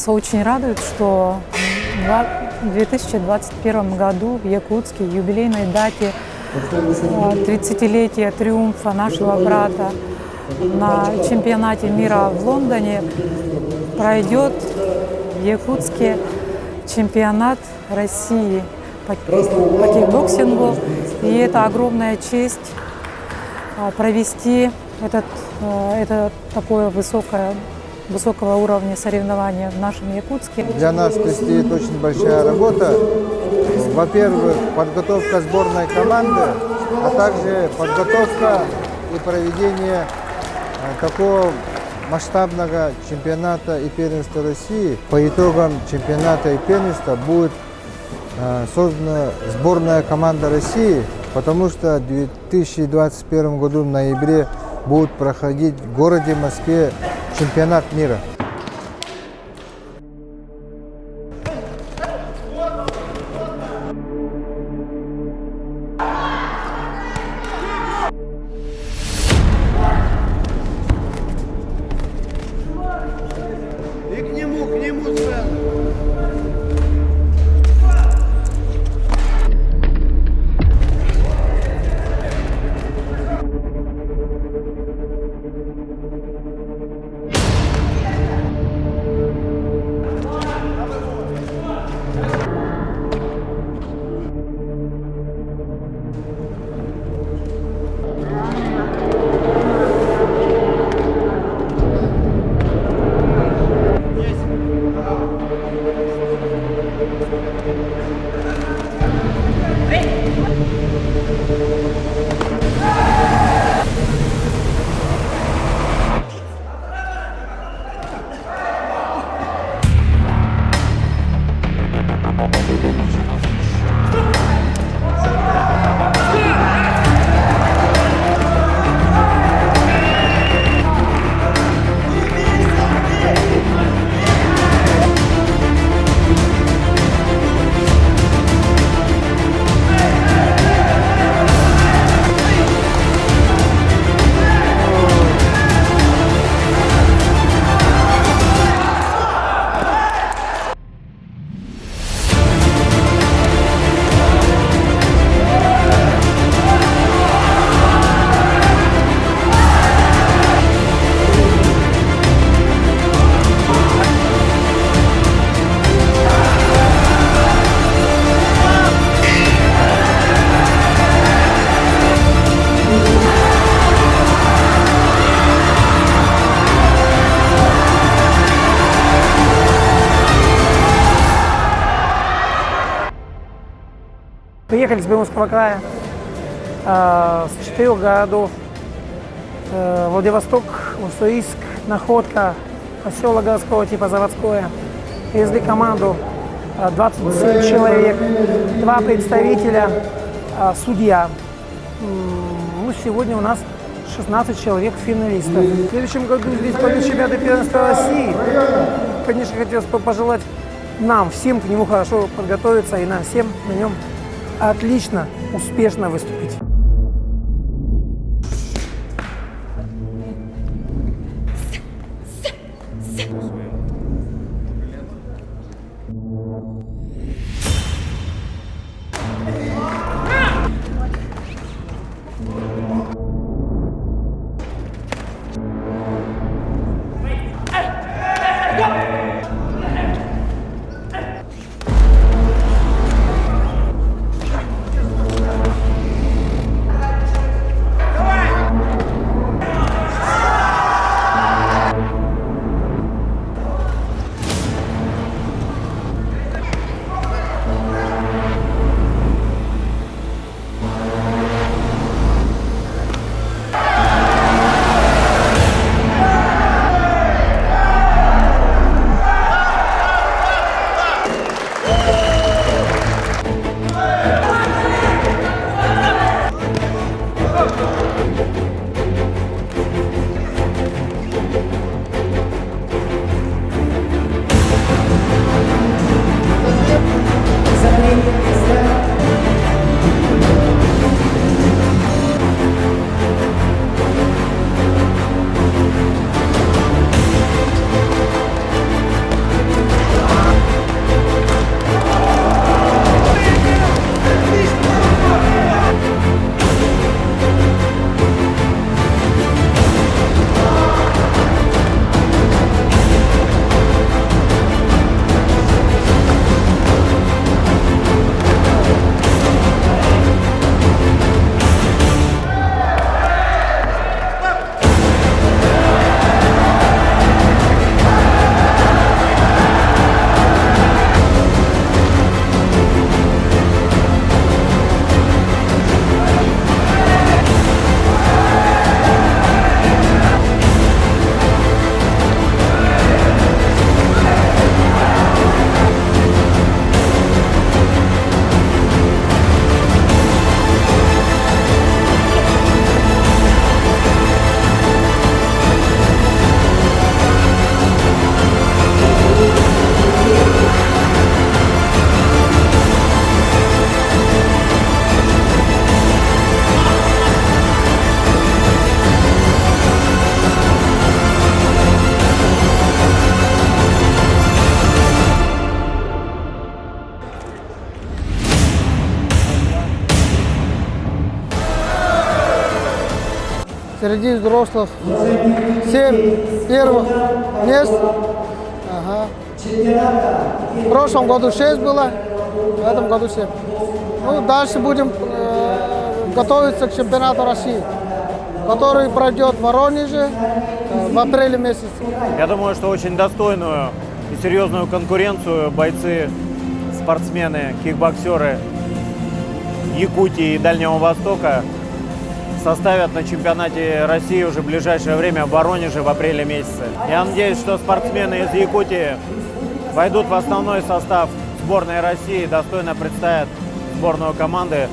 Нас очень радует, что в 2021 году в Якутске, юбилейной дате 30-летия триумфа нашего брата на чемпионате мира в Лондоне, пройдет в Якутске чемпионат России по кикбоксингу. И это огромная честь провести это такое высокого уровня соревнования в нашем Якутске. Для нас предстоит очень большая работа. Во-первых, подготовка сборной команды, а также подготовка и проведение такого масштабного чемпионата и первенства России. По итогам чемпионата и первенства будет создана сборная команда России, потому что в 2021 году в ноябре будет проходить в городе Москве чемпионат мира. И к нему сцену. Приехали с Приморского края, с 4 городов: Владивосток, Уссурийск, Находка, поселок городского типа Заводское. Привезли команду 27 человек, 2 представителя, судья. Ну, сегодня у нас 16 человек финалистов. В следующем году здесь пойдет чемпионат первенства России. Конечно, хотелось бы пожелать нам всем к нему хорошо подготовиться и нам всем на нем отлично, успешно выступить. среди взрослых 7 первых мест. Ага. В прошлом году 6 было, в этом году 7. Ну, дальше будем готовиться к чемпионату России, который пройдет в Воронеже в апреле месяце. Я думаю, что очень достойную и серьезную конкуренцию бойцы, спортсмены, кикбоксеры Якутии и Дальнего Востока составят на чемпионате России уже в ближайшее время в Воронеже в апреле месяце. Я надеюсь, что спортсмены из Якутии войдут в основной состав сборной России и достойно представят сборную команды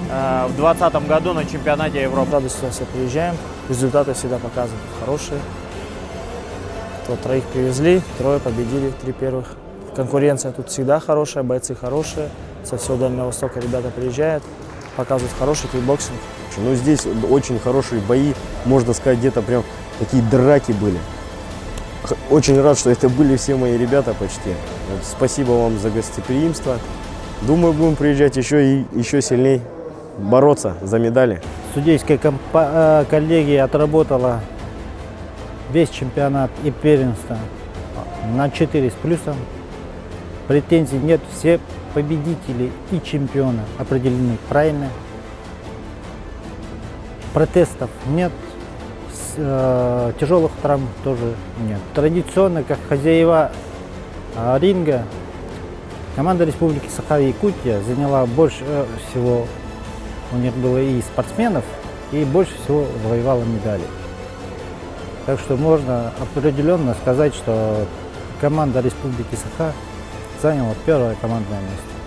в 2020 году на чемпионате Европы. Радостью все приезжаем, результаты всегда показывают хорошие. Троих привезли, 3 победили, 3 первых. Конкуренция тут всегда хорошая, бойцы хорошие. Со всего Дальнего Востока ребята приезжают, показывают хороший кикбоксинг. Ну, здесь очень хорошие бои, можно сказать, где-то прям такие драки были. Очень рад, что это были все мои ребята почти. Вот, спасибо вам за гостеприимство. Думаю, будем приезжать еще и еще сильней бороться за медали. Судейская коллегия отработала весь чемпионат и первенство на 4 с плюсом. Претензий нет, все победители и чемпионы определены правильно. Протестов нет, тяжелых травм тоже нет. Традиционно, как хозяева ринга, команда Республики Саха-Якутия заняла больше всего, у них было и спортсменов, и больше всего завоевала медали. Так что можно определенно сказать, что команда Республики Саха заняла первое командное место.